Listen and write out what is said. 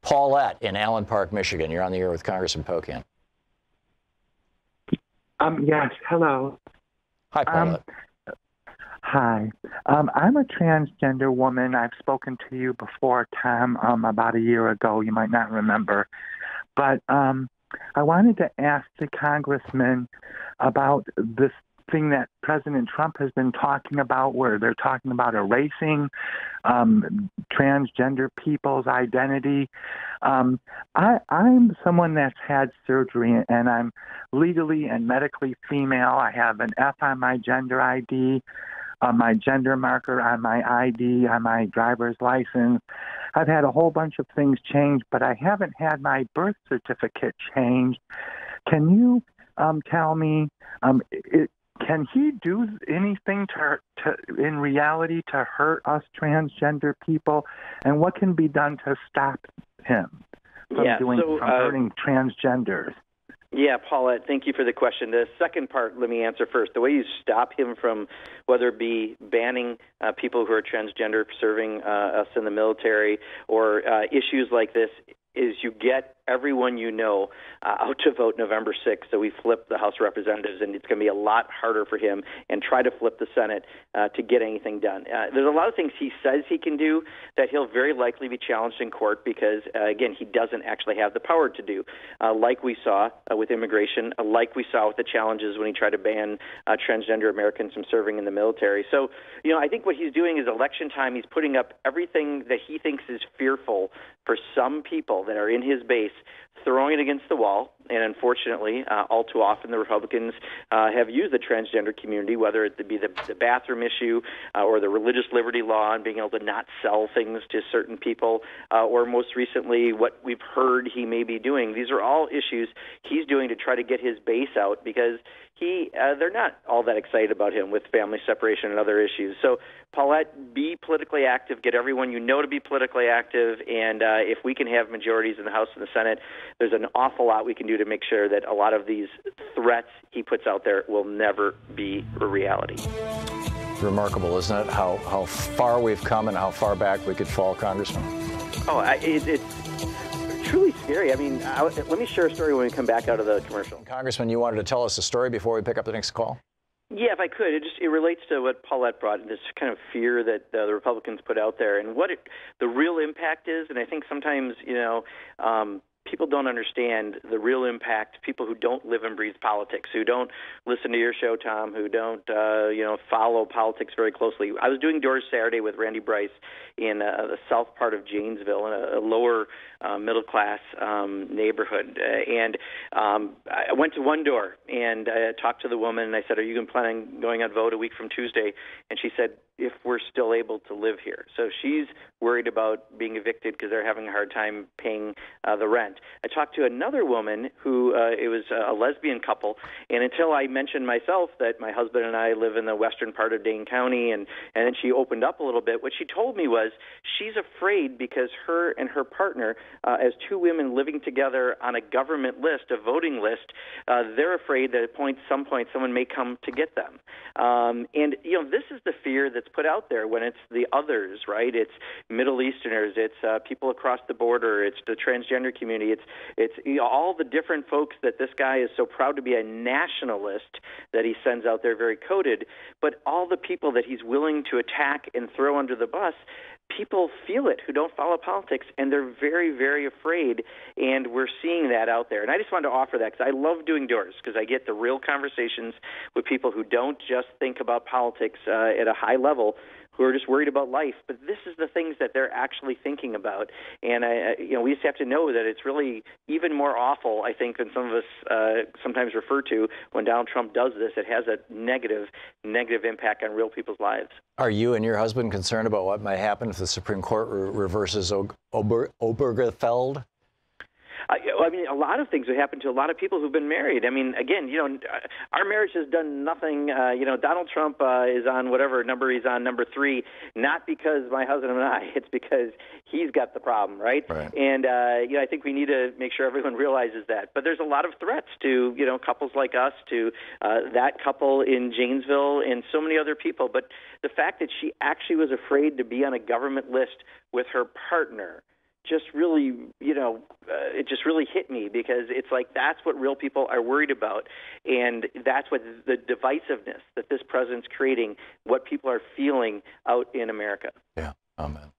Paulette in Allen Park, Michigan. You're on the air with Congressman Pocan. Yes, hello. Hi, Paulette. Hi. I'm a transgender woman. I've spoken to you before, Tom, about a year ago. You might not remember. But I wanted to ask the congressman about this thing that President Trump has been talking about, where they're talking about erasing transgender people's identity. I'm someone that's had surgery, and I'm legally and medically female. I have an F on my gender ID, my gender marker on my ID, on my driver's license. I've had a whole bunch of things changed, but I haven't had my birth certificate changed. Can you tell me, can he do anything in reality to hurt us transgender people? And what can be done to stop him from hurting transgenders? Yeah, Paulette, thank you for the question. The second part, let me answer first. The way you stop him from, whether it be banning people who are transgender serving us in the military or issues like this, is you get everyone you know out to vote November 6th, so we flip the House of Representatives, and it's going to be a lot harder for him, and try to flip the Senate to get anything done. There's a lot of things he says he can do that he'll very likely be challenged in court because, again, he doesn't actually have the power to do, like we saw with immigration, like we saw with the challenges when he tried to ban transgender Americans from serving in the military. So, I think what he's doing is election time. He's putting up everything that he thinks is fearful for some people that are in his base, throwing it against the wall. And unfortunately, all too often the Republicans have used the transgender community, whether it be the bathroom issue or the religious liberty law and being able to not sell things to certain people, or most recently what we've heard he may be doing. These are all issues he's doing to try to get his base out because they're not all that excited about him with family separation and other issues. So, Paulette, be politically active. Get everyone you know to be politically active. And if we can have majorities in the House and the Senate, there's an awful lot we can do to make sure that a lot of these threats he puts out there will never be a reality. Remarkable, isn't it? How far we've come and how far back we could fall, Congressman. Oh, it's truly scary. I mean, let me share a story when we come back out of the commercial. Congressman, you wanted to tell us a story before we pick up the next call? Yeah, if I could. It relates to what Paulette brought, this kind of fear that the Republicans put out there, and what the real impact is. And I think sometimes, people don't understand the real impact. People who don't live and breathe politics, who don't listen to your show, Tom, who don't, follow politics very closely. I was doing doors Saturday with Randy Bryce in the south part of Janesville, in a lower middle-class neighborhood. And I went to one door, and I talked to the woman, and I said, are you planning on going on vote a week from Tuesday? And she said, if we're still able to live here. So she's worried about being evicted because they're having a hard time paying the rent. I talked to another woman who, it was a lesbian couple, and until I mentioned myself that my husband and I live in the western part of Dane County, and then she opened up a little bit, what she told me was she's afraid because her and her partner, as two women living together on a government list, a voting list, they're afraid that at some point someone may come to get them. And this is the fear that's put out there when it's the others, right? It's Middle Easterners, it's people across the border, it's the transgender community, it's all the different folks that this guy is so proud to be a nationalist that he sends out there very coded, but all the people that he's willing to attack and throw under the bus. People feel it who don't follow politics, and they're very, very afraid, and we're seeing that out there. And I just wanted to offer that because I love doing doors because I get the real conversations with people who don't just think about politics at a high level, who are just worried about life. But this is the things that they're actually thinking about. And, we just have to know that it's really even more awful, I think, than some of us sometimes refer to when Donald Trump does this. It has a negative impact on real people's lives. Are you and your husband concerned about what might happen if the Supreme Court reverses Obergefell? I mean, a lot of things have happened to a lot of people who've been married. I mean, again, our marriage has done nothing. Donald Trump is on whatever number he's on, number 3, not because my husband and I. It's because he's got the problem, right? And, I think we need to make sure everyone realizes that. But there's a lot of threats to, couples like us, to that couple in Janesville and so many other people. But the fact that she actually was afraid to be on a government list with her partner just really, it just really hit me, because it's like that's what real people are worried about, and that's what the divisiveness that this president's creating, what people are feeling out in America. Yeah, amen.